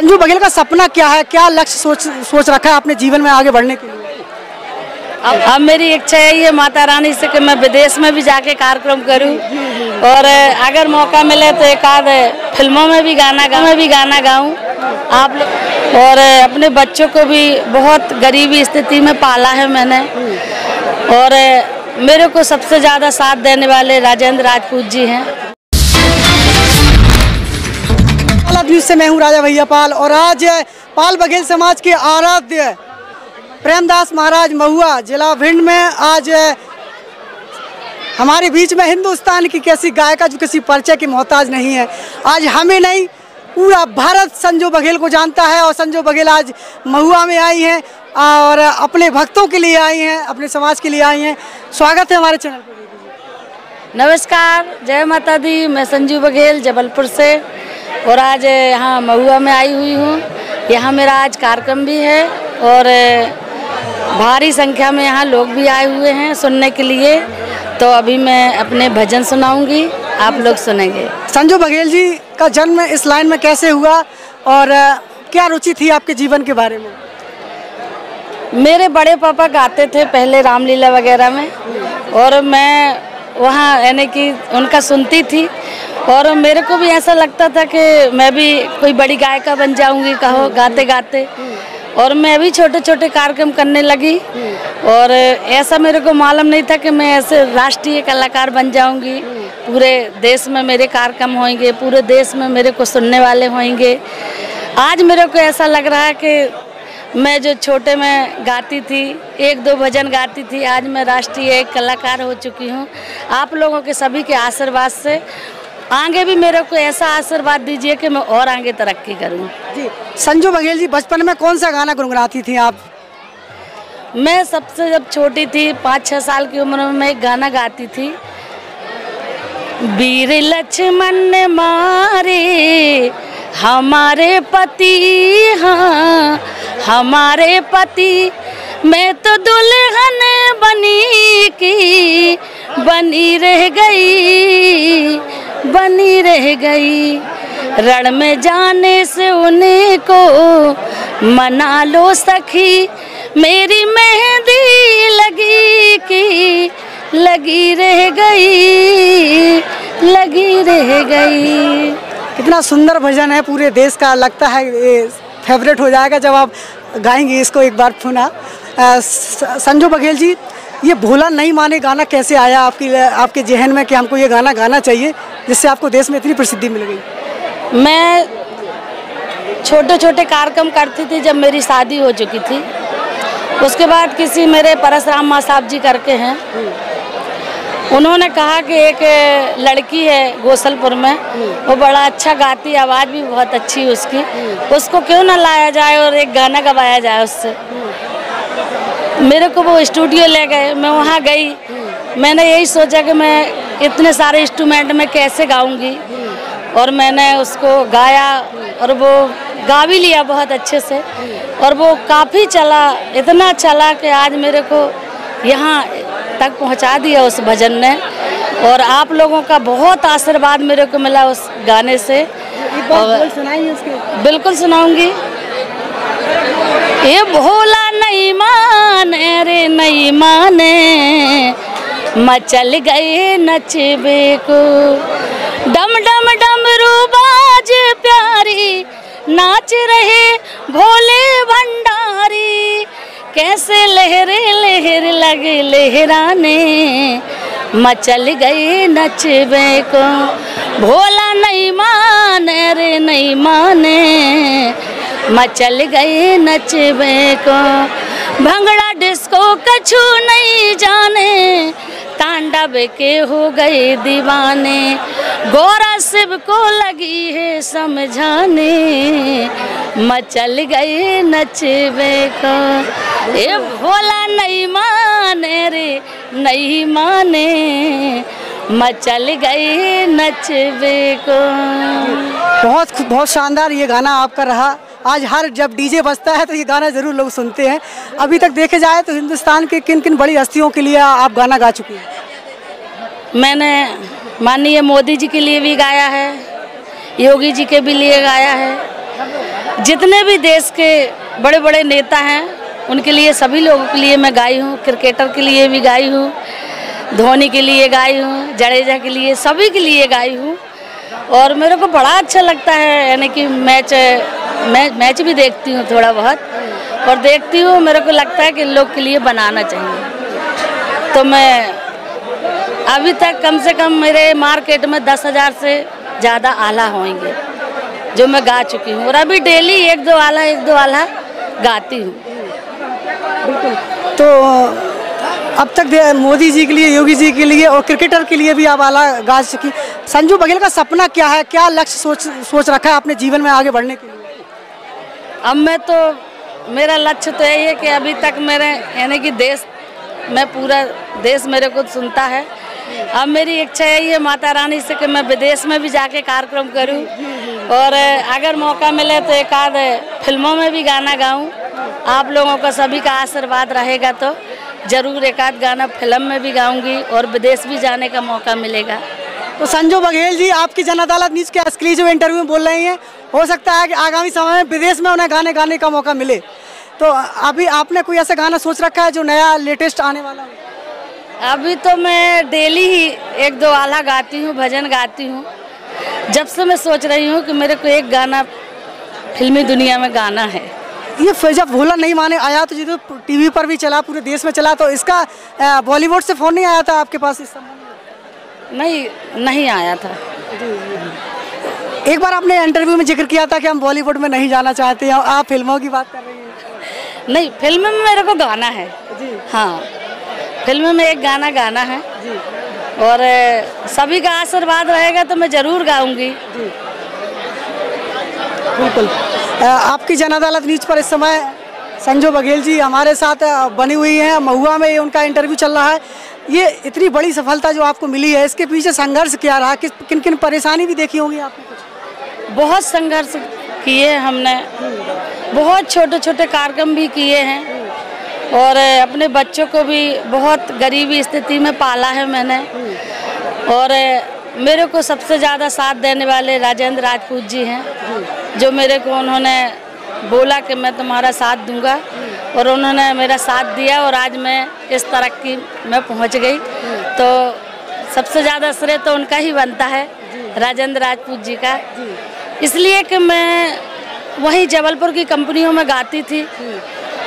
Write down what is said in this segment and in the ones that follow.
संजू बघेल का सपना क्या है, क्या लक्ष्य सोच रखा है अपने जीवन में आगे बढ़ने के लिए? अब मेरी इच्छा है ये माता रानी से कि मैं विदेश में भी जाके कार्यक्रम करूं और अगर मौका मिले तो एक आध फिल्मों में भी गाना गाऊं आप लोग। और अपने बच्चों को भी बहुत गरीबी स्थिति में पाला है मैंने, और मेरे को सबसे ज़्यादा साथ देने वाले राजेंद्र राजपूत जी हैं। न्यूज़ से मैं हूँ राजा भैया पाल, और आज पाल बघेल समाज के आराध्य प्रेमदास महाराज महुआ जिला भिंड में आज हमारे बीच में हिंदुस्तान की कैसी गायिका जो किसी परिचय की मोहताज नहीं है। आज हमें नहीं पूरा भारत संजू बघेल को जानता है, और संजू बघेल आज महुआ में आई हैं और अपने भक्तों के लिए आई हैं, अपने समाज के लिए आई हैं। स्वागत है हमारे चैनल पर। नमस्कार, जय माता दी। मैं संजू बघेल जबलपुर से, और आज यहाँ महुआ में आई हुई हूँ। यहाँ मेरा आज कार्यक्रम भी है और भारी संख्या में यहाँ लोग भी आए हुए हैं सुनने के लिए। तो अभी मैं अपने भजन सुनाऊंगी, आप लोग सुनेंगे। संजू बघेल जी का जन्म इस लाइन में कैसे हुआ, और क्या रुचि थी आपके जीवन के बारे में? मेरे बड़े पापा गाते थे पहले रामलीला वगैरह में, और मैं वहाँ यानी कि उनका सुनती थी, और मेरे को भी ऐसा लगता था कि मैं भी कोई बड़ी गायिका बन जाऊंगी कहो गाते गाते। और मैं भी छोटे छोटे कार्यक्रम करने लगी, और ऐसा मेरे को मालूम नहीं था कि मैं ऐसे राष्ट्रीय कलाकार बन जाऊंगी। पूरे देश में मेरे कार्यक्रम होंगे, पूरे देश में मेरे को सुनने वाले होंगे। आज मेरे को ऐसा लग रहा है कि मैं जो छोटे में गाती थी, एक दो भजन गाती थी, आज मैं राष्ट्रीय एक कलाकार हो चुकी हूँ। आप लोगों के सभी के आशीर्वाद से आगे भी मेरे को ऐसा आशीर्वाद दीजिए कि मैं और आगे तरक्की करूं। जी, संजू बघेल जी बचपन में कौन सा गाना गुनगुनाती थी आप? मैं सबसे जब छोटी थी 5-6 साल की उम्र में मैं एक गाना गाती थी। वीर लक्ष्मण मारे हमारे पति, हाँ हमारे पति, मैं तो दुल्हन बनी की बनी रह गई, रण में जाने से उन्हीं को मना लो सखी, मेरी मेहंदी लगी रह गई। कितना सुंदर भजन है, पूरे देश का लगता है ये फेवरेट हो जाएगा जब आप गाएंगे इसको एक बार पुनः। संजू बघेल जी, ये भोला नहीं माने गाना कैसे आया आपके जहन में कि हमको ये गाना गाना चाहिए, जिससे आपको देश में इतनी प्रसिद्धि मिल गई? मैं छोटे छोटे कार्यक्रम करती थी जब मेरी शादी हो चुकी थी। उसके बाद किसी मेरे परशुराम माँ साहब जी करके हैं, उन्होंने कहा कि एक लड़की है गोसलपुर में, वो बड़ा अच्छा गाती, आवाज़ भी बहुत अच्छी है उसकी, उसको क्यों ना लाया जाए और एक गाना गवाया जाए उससे। मेरे को वो स्टूडियो ले गए, मैं वहाँ गई। मैंने यही सोचा कि मैं इतने सारे इंस्ट्रूमेंट में कैसे गाऊंगी, और मैंने उसको गाया, और वो गा भी लिया बहुत अच्छे से, और वो काफ़ी चला, इतना चला कि आज मेरे को यहाँ तक पहुँचा दिया उस भजन ने। और आप लोगों का बहुत आशीर्वाद मेरे को मिला उस गाने से। सुनाइए उसके। बिल्कुल सुनाऊंगी। ये भोला नहीं माने रे नहीं माने, मचल गए नचबे को, डम डम डमरू बाज प्यारी, नाच रहे भोले भंडारी, कैसे लहरे लहर लगे लहराने, मचल गए नचबे को, भोला नहीं माने रे नहीं माने, मचल गए नचबे को, भंगड़ा डिस्को कछु नहीं जाने, तांडव के हो गए दीवाने, गोरा शिव को लगी है समझाने, मचल गए नचबे को, ये भोला नहीं माने रे नहीं माने, मचल गए नचबे को। बहुत शानदार ये गाना आपका रहा। आज हर जब डीजे बजता है तो ये गाना ज़रूर लोग सुनते हैं। अभी तक देखे जाए तो हिंदुस्तान के किन किन बड़ी हस्तियों के लिए आप गाना गा चुकी हैं? मैंने माननीय मोदी जी के लिए भी गाया है, योगी जी के भी लिए गाया है, जितने भी देश के बड़े बड़े नेता हैं उनके लिए, सभी लोगों के लिए मैं गाई हूँ। क्रिकेटर के लिए भी गाई हूँ, धोनी के लिए गाई हूँ, जडेजा के लिए, सभी के लिए गाई हूँ। और मेरे को बड़ा अच्छा लगता है, यानी कि मैच भी देखती हूँ थोड़ा बहुत, और देखती हूँ मेरे को लगता है कि लोग के लिए बनाना चाहिए। तो मैं अभी तक कम से कम मेरे मार्केट में 10,000 से ज़्यादा आला होंगे जो मैं गा चुकी हूँ, और अभी डेली एक दो आला गाती हूँ। बिल्कुल। तो अब तक मोदी जी के लिए, योगी जी के लिए और क्रिकेटर के लिए भी आप आला गा चुकी। संजू बघेल का सपना क्या है, क्या लक्ष्य सोच रखा है अपने जीवन में आगे बढ़ने के लिए? अब मेरा लक्ष्य तो यही है कि अभी तक मेरे, यानी कि देश में, पूरा देश मेरे को सुनता है। अब मेरी इच्छा यही है माता रानी से कि मैं विदेश में भी जाके कार्यक्रम करूं, और अगर मौका मिले तो एक आध फिल्मों में भी गाना गाऊं। आप लोगों का सभी का आशीर्वाद रहेगा तो जरूर एक आध गाना फिल्म में भी गाऊंगी, और विदेश भी जाने का मौका मिलेगा। तो संजू बघेल जी आपकी जन अदालत न्यूज़ के एक्सक्लूसिव इंटरव्यू में बोल रही हैं, हो सकता है कि आगामी समय में विदेश में उन्हें गाने का मौका मिले। तो अभी आपने कोई ऐसा गाना सोच रखा है जो नया लेटेस्ट आने वाला हो? अभी तो मैं डेली ही एक दो आला गाती हूँ, भजन गाती हूँ। जब से मैं सोच रही हूँ कि मेरे को एक गाना फिल्मी दुनिया में गाना है। ये जब भोला नहीं माने आया तो जो टीवी पर भी चला, पूरे देश में चला, तो इसका बॉलीवुड से फ़ोन नहीं आया था आपके पास इस संबंध में? नहीं आया था। एक बार आपने इंटरव्यू में जिक्र किया था कि हम बॉलीवुड में नहीं जाना चाहते हैं, आप फिल्मों की बात कर रही हैं। नहीं, फिल्म में मेरे को गाना है जी। हाँ, फिल्म में एक गाना है जी। और सभी का आशीर्वाद रहेगा तो मैं ज़रूर गाऊंगी। बिल्कुल। आपकी जन अदालत न्यूज़ पर इस समय संजू बघेल जी हमारे साथ बनी हुई हैं। महुआ में उनका इंटरव्यू चल रहा है। ये इतनी बड़ी सफलता जो आपको मिली है, इसके पीछे संघर्ष क्या रहा, किन किन परेशानी भी देखी होंगी आपने? कुछ बहुत संघर्ष किए हमने, बहुत छोटे छोटे कार्यक्रम भी किए हैं, और अपने बच्चों को भी बहुत गरीबी स्थिति में पाला है मैंने। और मेरे को सबसे ज़्यादा साथ देने वाले राजेंद्र राजपूत जी हैं, जो मेरे को उन्होंने बोला कि मैं तुम्हारा साथ दूंगा, और उन्होंने मेरा साथ दिया, और आज मैं इस तरक्की में पहुंच गई। तो सबसे ज़्यादा श्रेय तो उनका ही बनता है, राजेंद्र राजपूत जी का। इसलिए कि मैं वहीं जबलपुर की कंपनियों में गाती थी,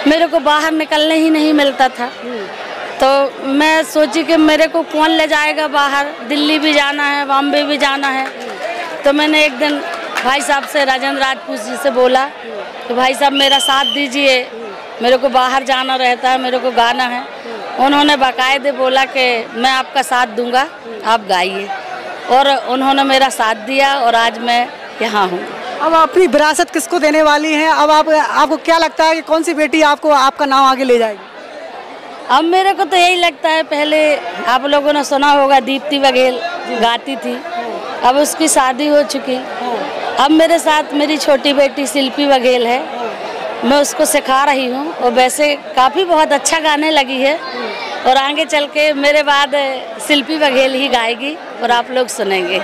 मेरे को बाहर निकलने ही नहीं मिलता था। तो मैं सोची कि मेरे को कौन ले जाएगा बाहर, दिल्ली भी जाना है, बॉम्बे भी जाना है। तो मैंने एक दिन भाई साहब से, राजेंद्र राजपूत जी से बोला कि भाई साहब मेरा साथ दीजिए, मेरे को बाहर जाना रहता है, मेरे को गाना है। उन्होंने बाकायदे बोला कि मैं आपका साथ दूंगा, आप गाइए, और उन्होंने मेरा साथ दिया, और आज मैं यहाँ हूँ। अब अपनी विरासत किसको देने वाली हैं? अब आपको क्या लगता है कि कौन सी बेटी आपको आपका नाम आगे ले जाएगी? अब मेरे को तो यही लगता है, पहले आप लोगों ने सुना होगा दीप्ति बघेल गाती थी, अब उसकी शादी हो चुकी। अब मेरे साथ मेरी छोटी बेटी शिल्पी बघेल है, मैं उसको सिखा रही हूँ, और वैसे काफ़ी बहुत अच्छा गाने लगी है, और आगे चल के मेरे बाद शिल्पी बघेल ही गाएगी और आप लोग सुनेंगे।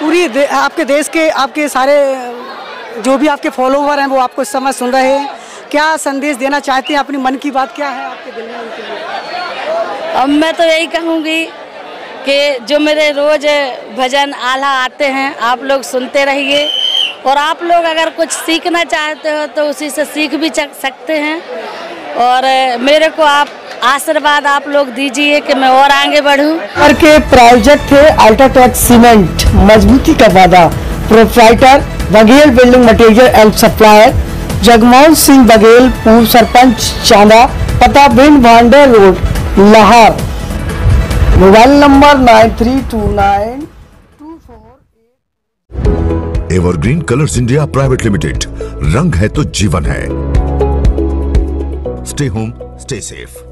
पूरी आपके देश के, आपके सारे जो भी आपके फॉलोवर हैं वो आपको इस समय सुन रहे हैं, क्या संदेश देना चाहते हैं? अपनी मन की बात क्या है आपके दिल में उनके लिए? अब मैं तो यही कहूँगी कि जो मेरे रोज़ भजन आला आते हैं, आप लोग सुनते रहिए, और आप लोग अगर कुछ सीखना चाहते हो तो उसी से सीख भी सकते हैं। और मेरे को आप आशीर्वाद आप लोग दीजिए कि मैं और आगे बढ़ूं। करके प्रायोजक थे अल्ट्राटेक सीमेंट, मजबूती का वादा। Proprietor Baghel building material and supplier, Jagmohan Singh Baghel, पूर्व सरपंच चांदा, पता Bin Bhander road, Lahore. Mobile number 932924। Evergreen colours India private limited, रंग है तो जीवन है। Stay home, stay safe.